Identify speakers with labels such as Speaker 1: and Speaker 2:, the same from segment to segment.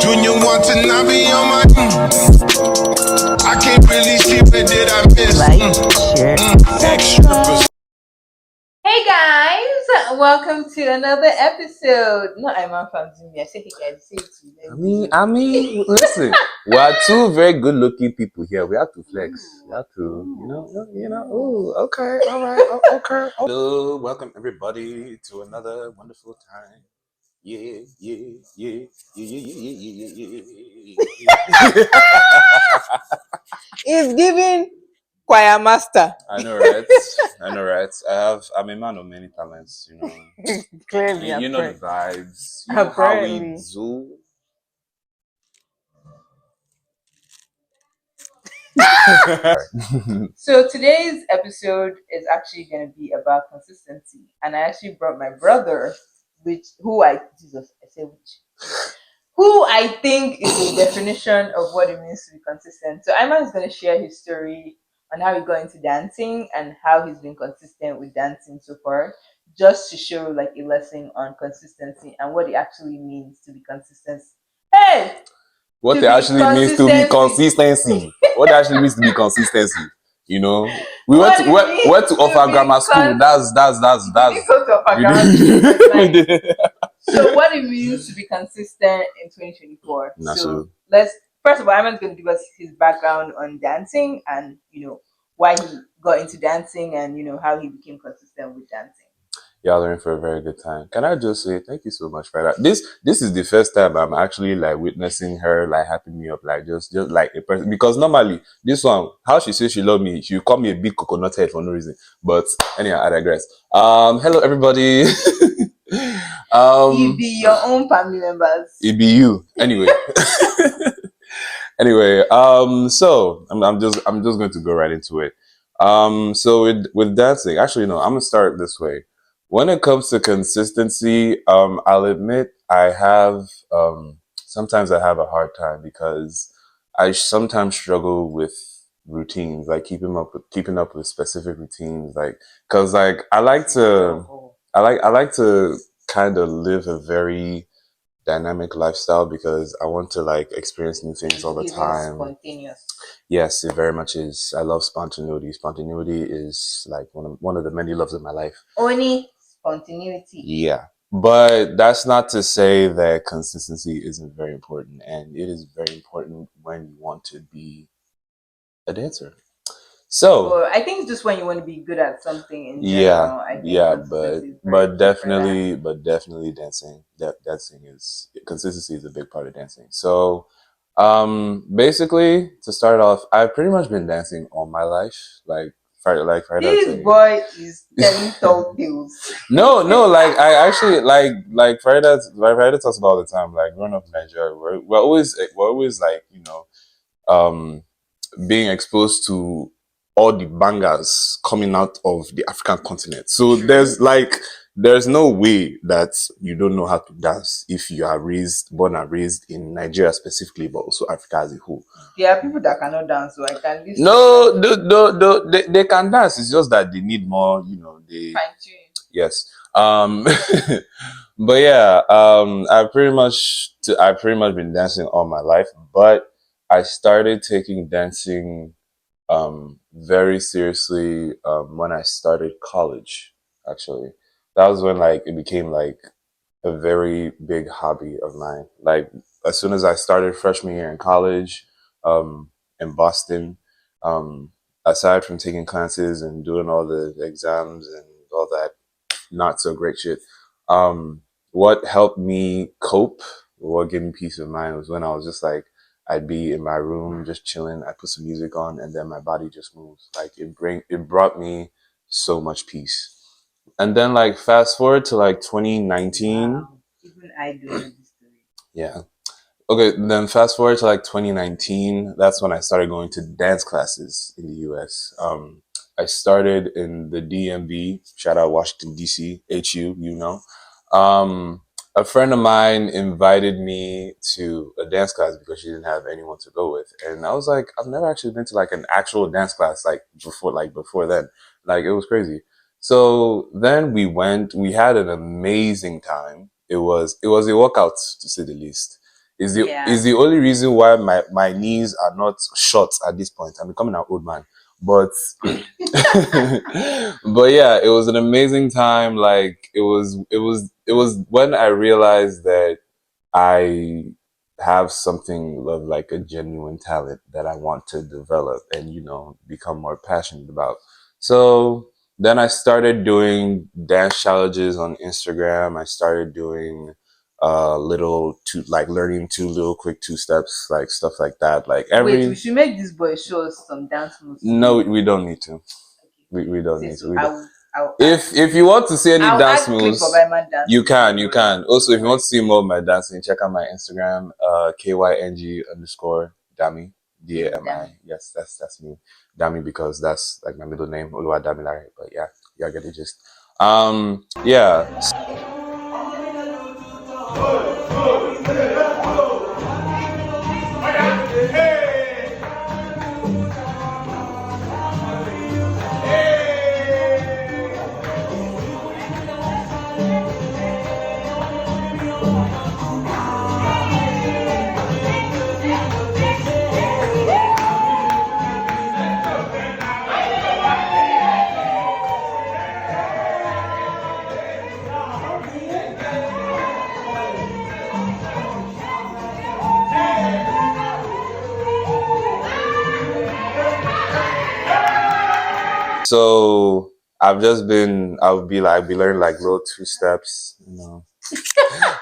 Speaker 1: Junior want to not be on my. I can't really see what did I miss. Extra.
Speaker 2: Hey guys, welcome to another episode. No, Ayman from Zumi. I say hey guys, say it to them.
Speaker 3: I mean, listen, we are two very good-looking people here. We have to flex. We have to, you know. Oh, okay, all right, okay. Hello, welcome everybody to another wonderful time. Yeah.
Speaker 2: It's giving choir master.
Speaker 3: I know, right? I'm a man of many talents.
Speaker 2: Clearly,
Speaker 3: You know the vibes. You know how
Speaker 2: apparently.
Speaker 3: we do.
Speaker 2: So today's episode is actually going to be about consistency, and I actually brought my brother, who I think is the definition of what it means to be consistent. So Ayman is going to share his story on how he got into dancing and how he's been consistent with dancing so far, just to show like a lesson on consistency and what it actually means to be consistent. Hey,
Speaker 3: What
Speaker 2: to
Speaker 3: it
Speaker 2: be
Speaker 3: actually means to be
Speaker 2: consistency.
Speaker 3: consistency. What it actually means to be consistency. We
Speaker 2: What it means
Speaker 3: went to offer
Speaker 2: be
Speaker 3: grammar school. That's
Speaker 2: We didn't go to Upper
Speaker 3: we
Speaker 2: Grammar School, but it's
Speaker 3: we
Speaker 2: nice.
Speaker 3: did.
Speaker 2: So what it means to be consistent in 2024.
Speaker 3: Nah,
Speaker 2: So let's first of all, Iman's going to give us his background on dancing and why he got into dancing and how he became consistent with dancing.
Speaker 3: Y'all are in for a very good time. Can I just say thank you so much for that? This is the first time I'm actually like witnessing her like hyping me up like just like a person, because normally this one, how she says she love me, she call me a big coconut head for no reason. But anyhow, I digress. Hello everybody.
Speaker 2: You be your own family members.
Speaker 3: It be you anyway. Anyway, so I'm just going to go right into it. So with dancing, actually, no, I'm gonna start this way. When it comes to consistency, I'll admit I have sometimes I have a hard time because I sometimes struggle with routines, like keeping up with specific routines, like because like I like to kind of live a very dynamic lifestyle because I want to like experience new things all the time.
Speaker 2: Spontaneous.
Speaker 3: Yes, it very much is. I love spontaneity. Spontaneity is like one of the many loves of my life.
Speaker 2: Only spontaneity.
Speaker 3: Yeah. But that's not to say that consistency isn't very important, and it is very important when you want to be a dancer. So
Speaker 2: Well, I think it's just when you want to be good at something in
Speaker 3: yeah,
Speaker 2: general. I think
Speaker 3: yeah,
Speaker 2: consistency is very key for that.
Speaker 3: definitely dancing is consistency is a big part of dancing. So basically to start off, I've pretty much been dancing all my life, like Fareedah
Speaker 2: This
Speaker 3: saying.
Speaker 2: boy is telling tall tales.
Speaker 3: No, like I actually like Fareedah talks about all the time. Like growing up in Nigeria, we're always like um being exposed to all the bangers coming out of the African continent. So there's no way that you don't know how to dance if you are born and raised in Nigeria specifically, but also Africa as a whole.
Speaker 2: There are people that cannot dance, so I can listen.
Speaker 3: No, they can dance. It's just that they need more, they
Speaker 2: Fine tune.
Speaker 3: yes. But yeah, I've pretty much been dancing all my life, but I started taking dancing very seriously when I started college. Actually, that was when like it became like a very big hobby of mine. Like as soon as I started freshman year in college, in Boston, um, aside from taking classes and doing all the exams and all that not so great shit, what helped me cope, what gave me peace of mind was when I was just like, I'd be in my room just chilling. I put some music on, and then my body just moves. Like it brought me so much peace. And then like fast forward to like 2019.
Speaker 2: Wow. Even I do know this story.
Speaker 3: Yeah. Okay, then fast forward to like 2019. That's when I started going to dance classes in the US. I started in the DMV, shout out Washington, D.C., HU, a friend of mine invited me to a dance class because she didn't have anyone to go with. And I was like, I've never actually been to like an actual dance class before then. Like it was crazy. So then we had an amazing time. It was a workout to say the least. is
Speaker 2: Yeah.
Speaker 3: the only reason why my knees are not short at this point. I'm becoming an old man. But but yeah, it was an amazing time. Like it was when I realized that I have something of like a genuine talent that I want to develop and become more passionate about. So then I started doing dance challenges on Instagram. I started doing little two like learning two little quick two steps, like stuff like that. Like
Speaker 2: Wait, we
Speaker 3: every
Speaker 2: should make this boy show us some dance moves
Speaker 3: no,
Speaker 2: today.
Speaker 3: we don't need to.
Speaker 2: Okay.
Speaker 3: We don't
Speaker 2: Say
Speaker 3: need to.
Speaker 2: so.
Speaker 3: We don't.
Speaker 2: I'll add
Speaker 3: If you want to see any
Speaker 2: I'll
Speaker 3: dance
Speaker 2: add clip of
Speaker 3: moves,
Speaker 2: Ayman
Speaker 3: you
Speaker 2: dancing
Speaker 3: can,
Speaker 2: today
Speaker 3: you
Speaker 2: for you.
Speaker 3: can. Also, if
Speaker 2: Don't
Speaker 3: you want
Speaker 2: worry.
Speaker 3: to see more of my dancing, check out my Instagram, KYNG underscore Dami,
Speaker 2: Damn
Speaker 3: DAMI.
Speaker 2: it.
Speaker 3: Yes, that's me. Dami because that's like my middle name, Oluwa Damilare. But yeah, I get the gist. Yeah. So I'll be learning like little two steps.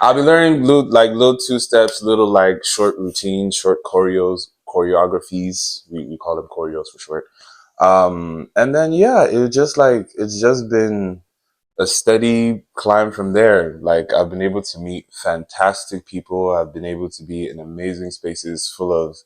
Speaker 3: I'll be learning little two steps, little like short routines, short choreographies. We call them choreos for short. And then yeah, it's just been a steady climb from there. Like I've been able to meet fantastic people. I've been able to be in amazing spaces full of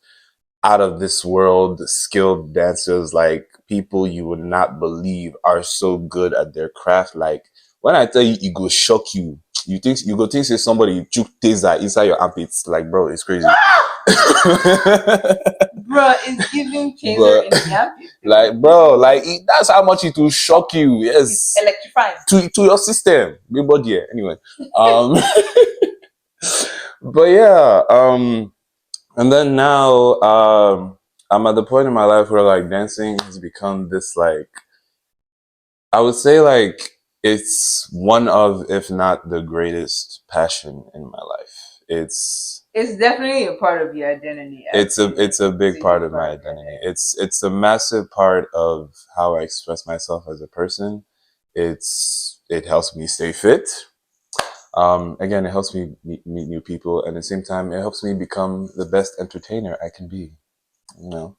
Speaker 3: out of this world skilled dancers, like people you would not believe are so good at their craft. Like when I tell you, it go shock you. You go think say somebody took taser inside your armpits. Like bro, it's crazy.
Speaker 2: Bro, it's giving taser
Speaker 3: But
Speaker 2: in the armpit though.
Speaker 3: like bro, like that's how much it will shock you.
Speaker 2: It's
Speaker 3: Yes,
Speaker 2: electrifying.
Speaker 3: to your system, big body. Yeah. Anyway, um, but yeah, and then now, I'm at the point in my life where like dancing has become this like I would say like it's one of, if not the greatest passion in my life.
Speaker 2: It's definitely a part of your identity. I'd
Speaker 3: It's a
Speaker 2: say
Speaker 3: it's a
Speaker 2: it's
Speaker 3: big
Speaker 2: a
Speaker 3: part
Speaker 2: huge
Speaker 3: of my
Speaker 2: part of your
Speaker 3: identity.
Speaker 2: identity.
Speaker 3: It's a massive part of how I express myself as a person. It helps me stay fit. Again, it helps me meet new people, and at the same time, it helps me become the best entertainer I can be. You know.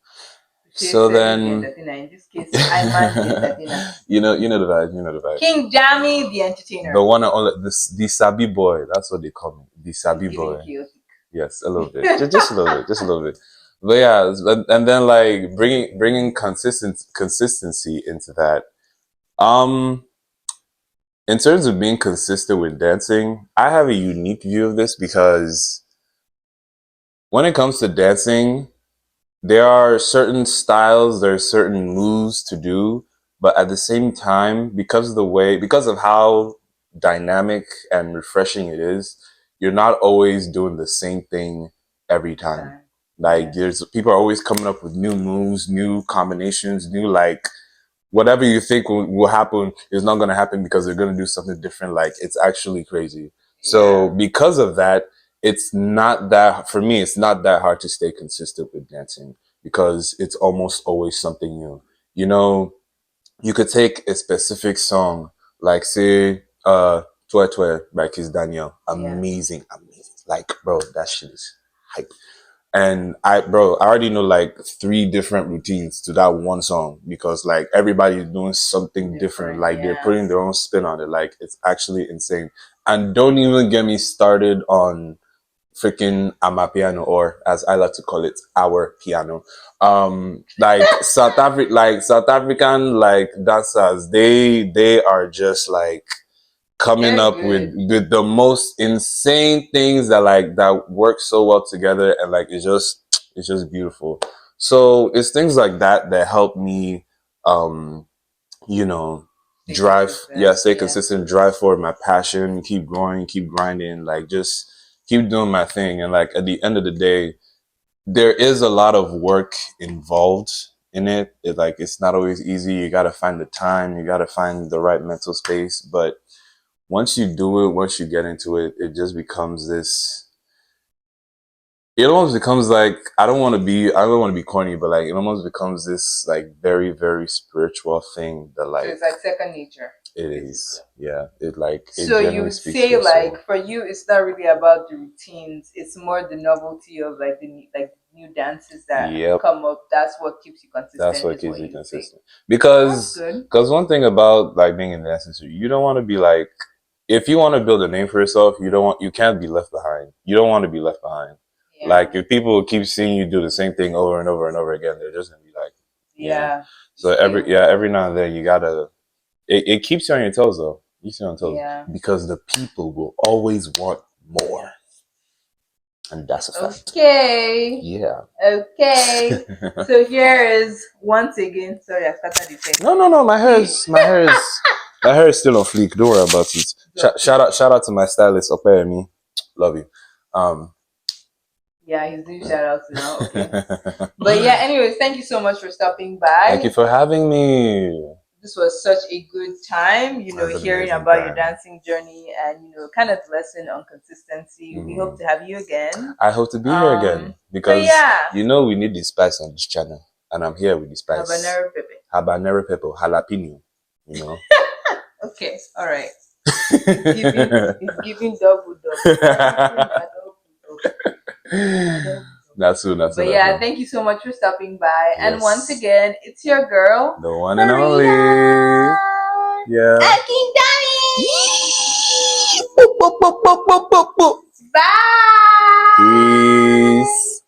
Speaker 2: She
Speaker 3: So
Speaker 2: said the
Speaker 3: then,
Speaker 2: entertainer. In this case, Ayman the entertainer.
Speaker 3: you know the vibe. You know the vibe.
Speaker 2: King Jamie the
Speaker 3: The
Speaker 2: entertainer.
Speaker 3: one and only the Sabi boy. That's what they call me. The
Speaker 2: It's
Speaker 3: Sabi
Speaker 2: giving
Speaker 3: boy.
Speaker 2: chaotic.
Speaker 3: Yes, a little bit. Just a little bit. Just a little bit. But yeah, and then like bringing consistency into that. Um, in terms of being consistent with dancing, I have a unique view of this because when it comes to dancing, there are certain styles, there are certain moves to do, but at the same time, because of how dynamic and refreshing it is, you're not always doing the same thing every time.
Speaker 2: Time.
Speaker 3: Like
Speaker 2: Yeah.
Speaker 3: there's people are always coming up with new moves, new combinations, new like whatever you think will happen is not going to happen because they're going to do something different. Like it's actually crazy. So
Speaker 2: Yeah.
Speaker 3: because of that, it's not that for me. It's not that hard to stay consistent with dancing because it's almost always something new. You know, you could take a specific song, like say, "Twe Twe" by Kiss Daniel.
Speaker 2: Yeah.
Speaker 3: Amazing, amazing. Like, bro, that shit is hype. And I already know like three different routines to that one song because like everybody's doing something different.
Speaker 2: Different.
Speaker 3: Like they're
Speaker 2: Yeah.
Speaker 3: putting their own spin on it. Like it's actually insane. And don't even get me started on freaking Amapiano, or as I like to call it, our piano. Like South African like dancers, they are just like coming
Speaker 2: They're
Speaker 3: up
Speaker 2: good.
Speaker 3: with the most insane things that work so well together, and like it's just beautiful. So it's things like that that help me um you know
Speaker 2: Stay
Speaker 3: drive,
Speaker 2: consistent.
Speaker 3: yeah, stay
Speaker 2: Yeah.
Speaker 3: consistent, drive forward my passion, keep growing, keep grinding, like just keep doing my thing. And like at the end of the day, there is a lot of work involved in it. Like it's not always easy. You got to find the time. You got to find the right mental space. But once you do it, once you get into it, it just becomes this. It almost becomes like I don't want to be. I don't want to be corny, but like it almost becomes this like very very spiritual thing that
Speaker 2: So
Speaker 3: like
Speaker 2: it's like second nature.
Speaker 3: it is. Yeah, it like it
Speaker 2: So you
Speaker 3: generally
Speaker 2: would
Speaker 3: speaks to
Speaker 2: say
Speaker 3: your soul.
Speaker 2: like for you, it's not really about the routines. It's more the novelty of like the new dances that
Speaker 3: Yep.
Speaker 2: come up. That's what keeps you consistent.
Speaker 3: That's what
Speaker 2: is
Speaker 3: keeps you
Speaker 2: you say.
Speaker 3: consistent.
Speaker 2: That's
Speaker 3: Because
Speaker 2: good.
Speaker 3: one thing about like being in the industry, you don't want to be like if you want to build a name for yourself, you can't be left behind. You don't want to be left behind.
Speaker 2: Yeah.
Speaker 3: Like if people keep seeing you do the same thing over and over and over again, they're just gonna be like,
Speaker 2: Yeah.
Speaker 3: So
Speaker 2: Stay
Speaker 3: every
Speaker 2: away.
Speaker 3: every now and then you gotta it keeps you on your toes though. You keeps you on your toes.
Speaker 2: Yeah.
Speaker 3: Because the people will always want more. And that's a fact.
Speaker 2: Okay.
Speaker 3: Yeah.
Speaker 2: Okay. So here is once again. Sorry, I started the thing.
Speaker 3: No. My hair is still on fleek. Don't worry about it. Shout out to my stylist, Opeyemi. Love you.
Speaker 2: Yeah, he's doing shout outs now. Okay. But yeah, anyways, thank you so much for stopping by.
Speaker 3: Thank you for having me.
Speaker 2: This was such a good time, hearing about your dancing journey and kind of lesson on consistency. We hope to have you again.
Speaker 3: I hope to be here again because we need the spice on this channel, and I'm here with the spice. Habanero pepper, jalapeno.
Speaker 2: Okay, all right. It's giving double.
Speaker 3: That's
Speaker 2: But yeah, thank you so much for stopping by. Yes. And once again, it's your girl,
Speaker 3: the one and only. Yeah.
Speaker 2: King Daddy. Bye.
Speaker 3: Peace.